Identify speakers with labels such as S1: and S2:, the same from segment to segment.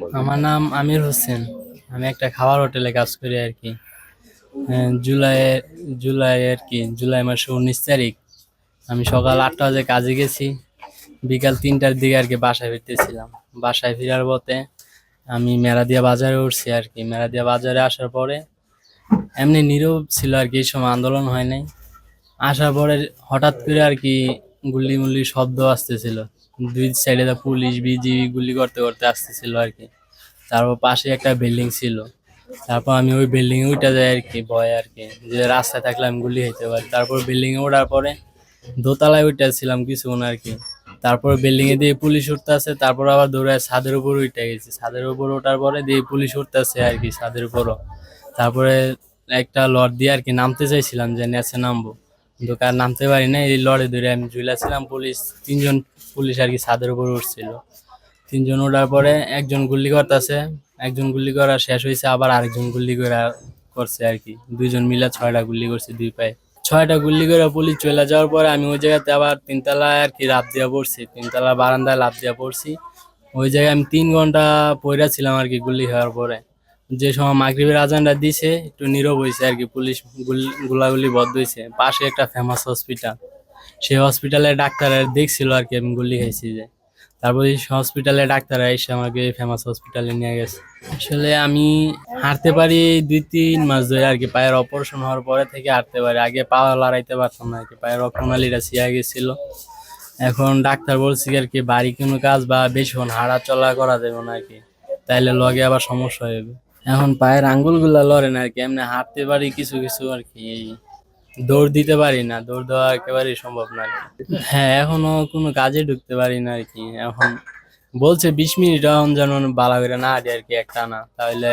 S1: বলবেন?
S2: আমার নাম আমির হোসেন। আমি একটা খাবার হোটেলে কাজ করি আর কি। জুলাই জুলাই আর কি জুলাই মাসে 19 তারিখ আমি সকাল 8টা বাজে কাজে গেছি। বিকাল 3টার দিকে আর কি বাসায় ফিরতেছিলাম। বাসায় ফেরার পথে আমি মেরাদিয়া বাজারে উঠছি আর কি। মেরাদিয়া বাজারে আসার পরে এমনি নীরব ছিল আর কি, এই সময় আন্দোলন হয় নাই। আসার পরে হঠাৎ করে আর কি গুল্লি মুল্লি শব্দ আসতেছিল। দুই সাইডে পুলিশ বিজিবি গুলি করতে করতে আসতেছিল আর কি। তারপর পাশে একটা বিল্ডিং ছিল। তারপর আমি ওই বিল্ডিং এ উঠে যাই আর কি, ভয় আর কি, যে রাস্তায় থাকলে আমি গুলি খেতে পারি। তারপর বিল্ডিং এ ওঠার পরে দোতলায় উঠেছিলাম কিছুক্ষণ আর কি। তারপর বিল্ডিং এ দিয়ে পুলিশ উঠতেছে, তারপর আবার দৌড়ে ছাদের উপর উঠে গেছি। ছাদের উপর ওঠার পরে দিয়ে পুলিশ উঠতেছে আর কি ছাদের উপরও। তারপরে একটা লড দিয়ে আর কি নামতে চাইছিলাম, যে নেচে নামবো, কিন্তু কার নামতে পারি না। এই লড়ে ধরে আমি ঝুলাছিলাম। পুলিশ তিনজন পুলিশ আর কি ছাদের উপর উঠছিল। তিনজন ওঠার পরে একজন গুলি করতেছে, একজন গুলি করা শেষ হয়েছে, আবার আরেকজন গুলি করা করছে আর কি। দুইজন মিলে 6টা গুলি করছে দুই পায়ে। 6টা গুলি করে পুলিশ চলে যাওয়ার পরে আমি ওই জায়গাতে আবার তিনতলায় আর কি লাফ দিয়া পড়ছি, তিনতলা বারান্দায় লাফ দিয়া পড়ছি। ওই জায়গায় আমি 3 ঘন্টা পইরা ছিলাম আর কি গুলি খাওয়ার পরে। যে সময় মাগরিবের আজানটা দিছে একটু নীরব হয়েছে আর কি, পুলিশ গুলাগুলি বন্ধ হয়েছে। পাশে একটা ফেমাস হসপিটাল, সেই হসপিটালে ডাক্তার দেখছিল আর কি আমি গুলি খাইছি যে। তারপর এই হসপিটালে ডাক্তার এসে আমাকে ফেমাস হসপিটালে নিয়ে গেছে। আসলে আমি হাঁটতে পারি 2-3 মাস ধরে আর কি। পায়ের অপারেশন হওয়ার পরে থেকে হাঁটতে পারি। আগে পা লড়াইতে পারতাম না আর কি, পায়ের রক্তনালীটা ছিয়া গেছিল। এখন ডাক্তার বলছে আর কি বাড়ি কোনো কাজ বা বেশিক্ষণ হাঁটা চলা করা যাবে না আর কি, তাইলে লগে আবার সমস্যা হবে। এখন পায়ের আঙ্গুল গুলা লড়ে না আর কি। এমনি হাঁটতে পারি কিছু কিছু আর কি, এই দৌড় দিতে পারি না, দৌড় দেওয়া একেবারেই সম্ভব না আর কি। হ্যাঁ, এখনো কোনো কাজে ঢুকতে পারি না আর কি। এখন বলছে 20 মিনিট এখন যেন বালা করে না হাঁটি আর কি একটানা, তাহলে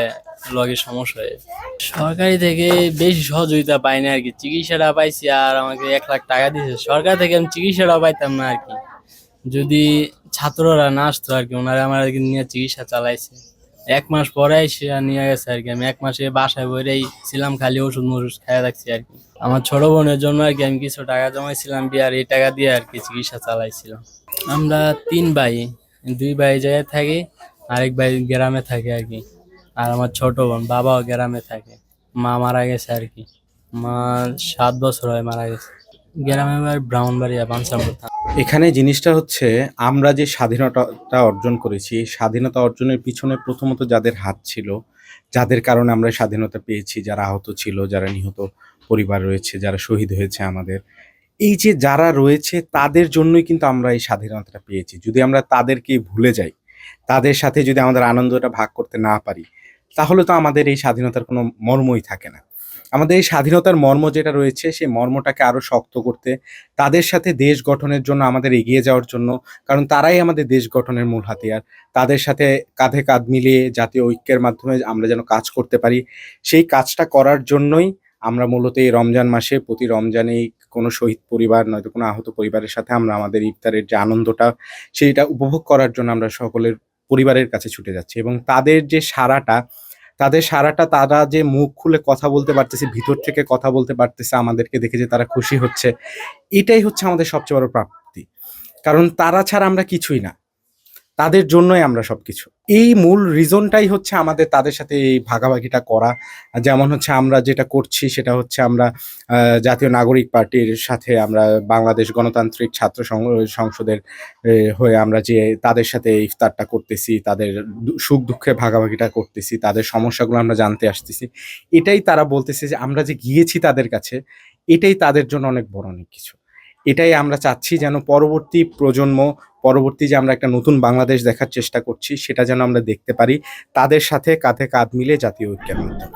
S2: লগে সমস্যা হয়। সরকারি থেকে বেশি সহযোগিতা পাই না আর কি। চিকিৎসাটা পাইছি, আর আমাকে 1 লাখ টাকা দিয়েছে সরকার থেকে। আমি চিকিৎসাটা পাইতাম না আর কি যদি ছাত্ররা না আসতো আর কি। ওনারা আমার নিয়ে চিকিৎসা চালাইছে। 1 মাস পরে সে নিয়ে গেছে আর কি। আমি 1 মাসে বাসায় বইরেই ছিলাম, খালি ওষুধ মষুধ খাইয়া রাখছি আর কি। আমার ছোট বোনের জন্য আর কি আমি কিছু টাকা জমাইছিলাম বিয়ার, এই টাকা দিয়ে আর কি চিকিৎসা চালাইছিলাম। আমরা 3 ভাই, 2 ভাই জায়গায় থাকি, আরেক ভাই গ্রামে থাকে আর কি। আর আমার ছোট বোন, বাবাও গ্রামে থাকে। মা মারা গেছে আর কি। মা 7 বছর হয় মারা গেছে। গ্রামে বাড়ি ব্রাহ্মণবাড়িয়া বাঞ্ছামৃত।
S1: এখানে জিনিসটা হচ্ছে, আমরা যে স্বাধীনতাটা অর্জন করেছি, এই স্বাধীনতা অর্জনের পিছনে প্রথমত যাদের হাত ছিল, যাদের কারণে আমরা স্বাধীনতা পেয়েছি, যারা আহত ছিল, যারা নিহত পরিবার রয়েছে, যারা শহীদ হয়েছে আমাদের, এই যে যারা রয়েছে তাদের জন্যই কিন্তু আমরা এই স্বাধীনতাটা পেয়েছি। যদি আমরা তাদেরকে ভুলে যাই, তাদের সাথে যদি আমাদের আনন্দটা ভাগ করতে না পারি, তাহলে তো আমাদের এই স্বাধীনতার কোনো মর্মই থাকে না। আমাদের এই স্বাধীনতার মর্ম যেটা রয়েছে, সেই মর্মটাকে আরো শক্ত করতে, তাদের সাথে দেশ গঠনের জন্য, আমাদের এগিয়ে যাওয়ার জন্য, কারণ তারাই আমাদের দেশ গঠনের মূল হাতিয়ার। তাদের সাথে কাঁধে কাঁধ মিলিয়ে জাতীয় ঐক্যের মাধ্যমে আমরা যেন কাজ করতে পারি, সেই কাজটা করার জন্যই আমরা মূলত এই রমজান মাসে প্রতি রমজানেই কোনো শহীদ পরিবার নয়তো কোনো আহত পরিবারের সাথে আমরা আমাদের ইফতারের যে আনন্দটা, সেইটা উপভোগ করার জন্য আমরা সকলের পরিবারের কাছে ছুটে যাচ্ছি। এবং তাদের সারাটা তারা যে মুখ খুলে কথা বলতে পারতেছে, ভিতর থেকে কথা বলতে পারতেছে, আমাদেরকে দেখে যে তারা খুশি হচ্ছে, এটাই হচ্ছে আমাদের সবচেয়ে বড় প্রাপ্তি। কারণ তারা ছাড়া আমরা কিছুই না, তাদের জন্যই আমরা সবকিছু। এই মূল রিজনটাই হচ্ছে আমাদের তাদের সাথে এই ভাগাভাগিটা করা। যেমন হচ্ছে আমরা যেটা করছি সেটা হচ্ছে আমরা জাতীয় নাগরিক পার্টির সাথে আমরা বাংলাদেশ গণতান্ত্রিক ছাত্র সংসদের হয়ে আমরা যে তাদের সাথে ইফতারটা করতেছি, তাদের সুখ দুঃখে ভাগাভাগিটা করতেছি, তাদের সমস্যাগুলো আমরা জানতে আসতেছি। এটাই তারা বলতেছে যে আমরা যে গিয়েছি তাদের কাছে, এটাই তাদের জন্য অনেক বড় অনেক কিছু। এটাই আমরা চাচ্ছি যেন পরবর্তী প্রজন্ম, পরবর্তী যে আমরা একটা নতুন বাংলাদেশ দেখার চেষ্টা করছি, সেটা যেন আমরা দেখতে পারি তাদের সাথে কাঁধে কাঁধ মিলে জাতীয় ঐক্যের মাধ্যমে।